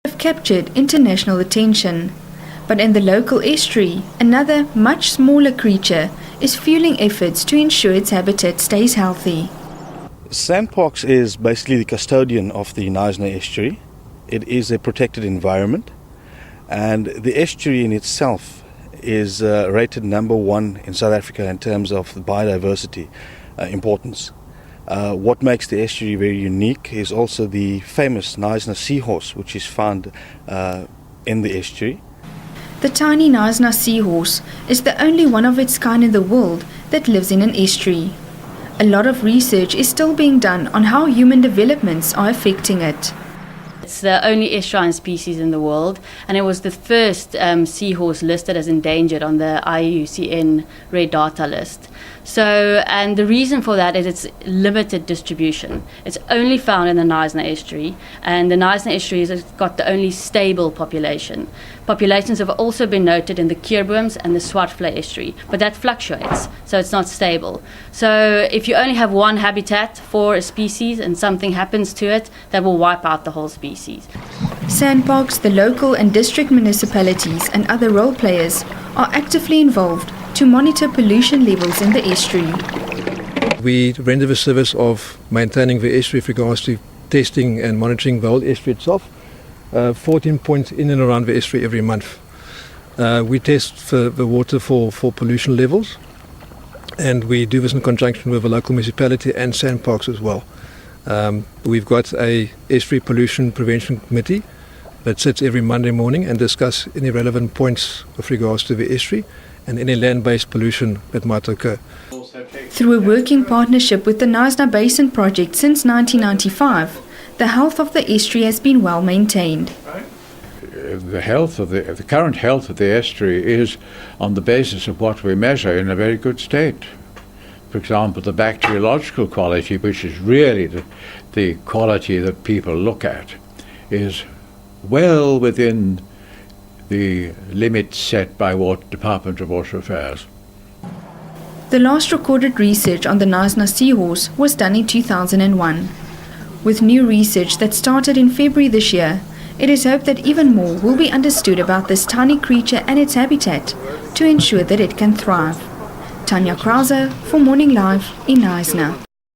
have captured international attention. But in the local estuary, another much smaller creature is fueling efforts to ensure its habitat stays healthy. SANParks is basically the custodian of the Knysna estuary. It is a protected environment, and the estuary in itself is rated number 1 in South Africa in terms of biodiversity importance. What makes the estuary very unique is also the famous Knysna seahorse, which is found in the estuary. The tiny Knysna seahorse is the only one of its kind in the world that lives in an estuary. A lot of research is still being done on how human developments are affecting it. It's the only estuarine species in the world, and it was the first seahorse listed as endangered on the IUCN Red Data list. And the reason for that is its limited distribution. It's only found in the Knysna estuary, and the Knysna estuary has got the only stable population. Populations have also been noted in the Keurboom's and the Swartvlei estuary, but that fluctuates, so it's not stable. So if you only have one habitat for a species and something happens to it, that will wipe out the whole species. SANParks, the local and district municipalities and other role players are actively involved to monitor pollution levels in the estuary. We render the service of maintaining the estuary with regards to testing and monitoring the whole estuary itself. 14 points in and around the estuary every month. We test the water for pollution levels, and we do this in conjunction with the local municipality and SANParks as well. We've got a estuary pollution prevention committee that sits every Monday morning and discuss any relevant points with regards to the estuary and any land-based pollution that might occur. Through a working partnership with the Knysna Basin Project since 1995, the health of the estuary has been well maintained. The current health of the estuary is on the basis of what we measure in a very good state. For example, the bacteriological quality, which is really the quality that people look at, is well within the limits set by Department of Water Affairs. The last recorded research on the Knysna seahorse was done in 2001. With new research that started in February this year, it is hoped that even more will be understood about this tiny creature and its habitat to ensure that it can thrive. Tanya Krause for Morning Live in Knysna.